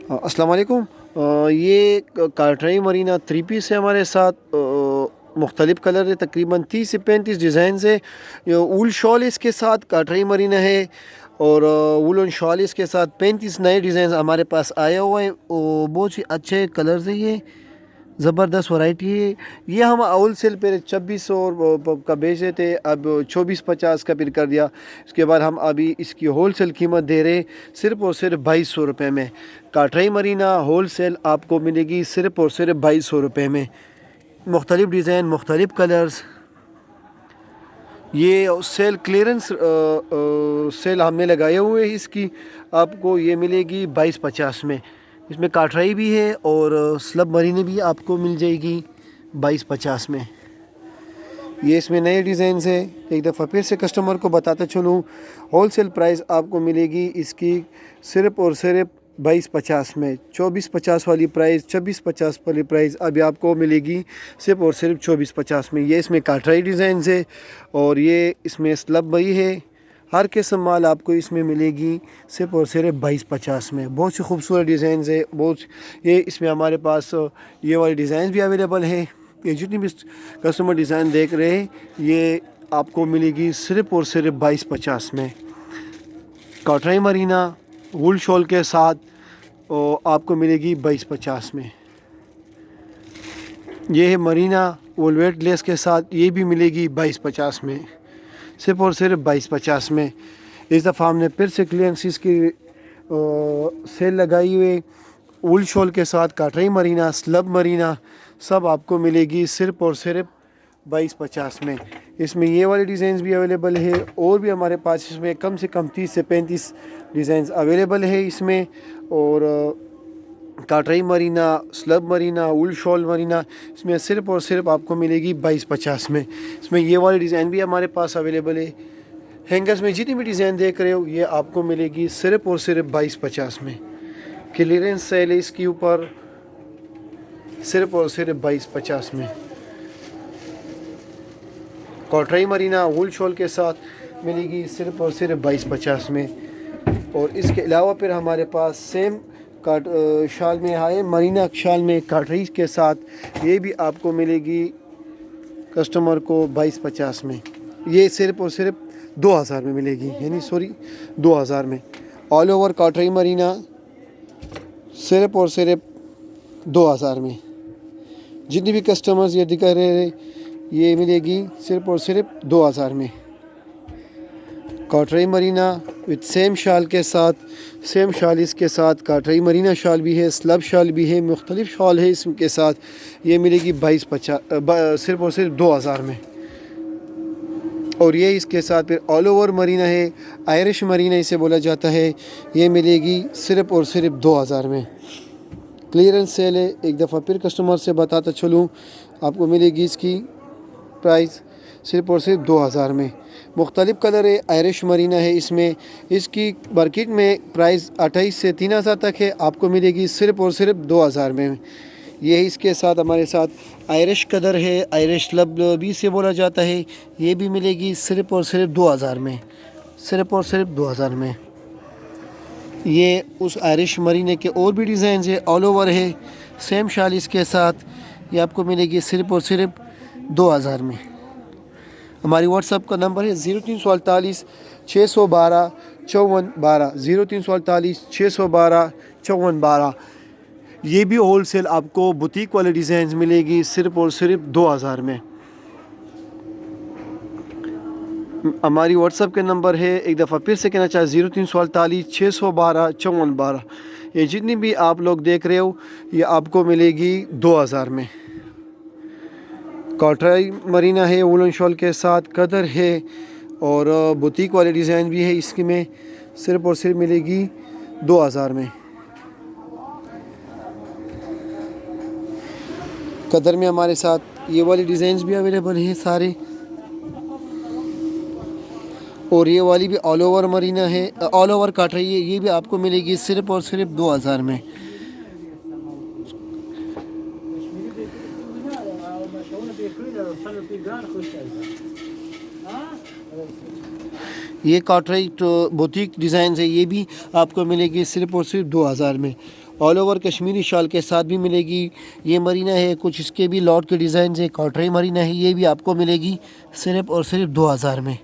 अस्सलाम वालेकुम। ये कार्टराई मरीना थ्री पीस है हमारे साथ। मुख्तलिफ़ कलर है, तकरीबन 30 से 35 डिज़ाइन है। ये वूल शॉल इसके साथ कार्टराई मरीना है और वूलन शॉल इसके साथ 35 नए डिज़ाइन हमारे पास आए हुए हैं। बहुत ही अच्छे कलर्स है, ये ज़बरदस्त वैरायटी है। ये हम होल सेल पे 2600 का बेच रहे थे, अब 2450 का फिर कर दिया। इसके बाद हम अभी इसकी होल सेल कीमत दे रहे सिर्फ़ और सिर्फ 2200 रुपये में। कार्टराई मरीना होल सेल आपको मिलेगी सिर्फ़ और सिर्फ 2200 रुपये में। मुख्तलिफ़ डिज़ाइन, मुख्तलिफ़ कलर्स। ये सेल क्लियरेंस सेल हमने लगाए हुए हैं। इसकी आपको ये मिलेगी 2250 में। इसमें काटराई भी है और स्लब मरीने भी आपको मिल जाएगी 2250 में। ये इसमें नए डिज़ाइन है। एक दफ़ा फिर से कस्टमर को बताता चलूँ, होल सेल प्राइस आपको मिलेगी इसकी सिर्फ़ और सिर्फ 2250 में। 2450 वाली प्राइस, 2650 वाली प्राइस अभी आपको मिलेगी सिर्फ़ और सिर्फ 2450 में। ये इसमें काटराई डिज़ाइन है और ये इसमें स्लब वही है। हर किस्म माल आपको इसमें मिलेगी सिर्फ़ और सिर्फ 2250 में। बहुत सी खूबसूरत डिज़ाइन है। ये इसमें हमारे पास ये वाले डिज़ाइन भी अवेलेबल है। ये जितनी भी कस्टमर डिज़ाइन देख रहे हैं, ये आपको मिलेगी सिर्फ़ और सिर्फ 2250 में। कार्टराई मरीना वूल शॉल के साथ और आपको मिलेगी 2250 में। ये है मरीना वोलवेट लेस के साथ, ये भी मिलेगी 2250 में, सिर्फ़ और सिर्फ 2250 में। इस दफ़ा हमने फिर से क्लियरेंस की सेल लगाई हुई। वूल शॉल के साथ कार्टराई मरीना, स्लब मरीना सब आपको मिलेगी सिर्फ़ और सिर्फ 2250 में। इसमें ये वाले डिज़ाइन भी अवेलेबल है और भी हमारे पास इसमें कम से कम 30 से 35 डिज़ाइन अवेलेबल है इसमें। और कार्टराई मरीना, स्लब मरीना, वूल शॉल मरीना इसमें सिर्फ़ और सिर्फ आपको मिलेगी 2250 में। इसमें ये वाले डिज़ाइन भी हमारे पास अवेलेबल है। हैंगर्स में जितनी भी डिज़ाइन देख रहे हो, ये आपको मिलेगी सिर्फ़ और सिर्फ 2250 में। क्लियरेंस सेल है इसके ऊपर, सिर्फ़ और सिर्फ 2250 में। कार्टराई मरीना वूल शॉल के साथ मिलेगी सिर्फ़ और सिर्फ 2250 में। और इसके अलावा फिर हमारे पास सेम शाल में आए मरीना शाल में कार्टराई के साथ, ये भी आपको मिलेगी कस्टमर को 2250 में। ये सिर्फ़ और सिर्फ 2000 में मिलेगी, यानी सॉरी 2000 में। ऑल ओवर कार्टराई मरीना सिर्फ़ और सिर्फ 2000 में। जितनी भी कस्टमर्स ये दिखा रहे हैं, ये मिलेगी सिर्फ़ और सिर्फ 2000 में। कार्टराई मरीना विद सेम शाल के साथ, सेम शाल इसके साथ कार्टराई मरीना शाल भी है, स्लब शाल भी है, मुख्तलिफ शाल है इसके साथ। ये मिलेगी 2250 सिर्फ़ और सिर्फ 2000 में। और ये इसके साथ फिर ऑल ओवर मरीना है, आयरिश मरीना इसे बोला जाता है, ये मिलेगी सिर्फ़ और सिर्फ 2000 में। क्लियरेंस सेल है। एक दफ़ा फिर कस्टमर से बताता चलूँ, आपको मिलेगी इसकी प्राइस सिर्फ़ और सिर्फ 2000 में। मुख्तलिफ़ कलर है, आयरिश मरीना है इसमें। इसकी मार्केट में प्राइस 28 से 3000 तक है, आपको मिलेगी सिर्फ़ और सिर्फ 2000 में। ये इसके साथ हमारे साथ आयरिश कलर है, आयरिश लब भी से बोला जाता है, ये भी मिलेगी सिर्फ़ और सिर्फ 2000 में, सिर्फ़ और सिर्फ 2000 में। ये उस आयरिश मरीने के और भी डिज़ाइन है, ऑल ओवर है, सेम शाल इसके साथ, ये आपको मिलेगी सिर्फ़ और सिर्फ 2000 में। हमारी व्हाट्सअप का नंबर है 0348 612 5412, 0348 612 5412। ये भी होल सेल आपको बुटीक वाले डिज़ाइन मिलेगी सिर्फ़ और सिर्फ 2000 में। हमारी व्हाट्सअप के नंबर है, एक दफ़ा फिर से कहना चाहे 0348 612 5412। ये जितनी भी आप लोग देख रहे हो, ये आपको मिलेगी 2000 में। कार्टराई मरीना है वूलन शॉल के साथ, कदर है और बुटीक वाले डिज़ाइन भी है इसकी में, सिर्फ़ और सिर्फ मिलेगी 2000 में। कदर में हमारे साथ ये वाले डिज़ाइन भी अवेलेबल हैं सारे। और ये वाली भी ऑल ओवर मरीना है, ऑल ओवर कार्टराई है, ये भी आपको मिलेगी सिर्फ़ और सिर्फ 2000 में। ये कार्टराई बुटीक डिज़ाइन है, ये भी आपको मिलेगी सिर्फ़ और सिर्फ 2000 में। ऑल ओवर कश्मीरी शाल के साथ भी मिलेगी। ये मरीना है, कुछ इसके भी लॉट के डिज़ाइन है। कटराई मरीना है, ये भी आपको मिलेगी सिर्फ़ और सिर्फ 2000 में।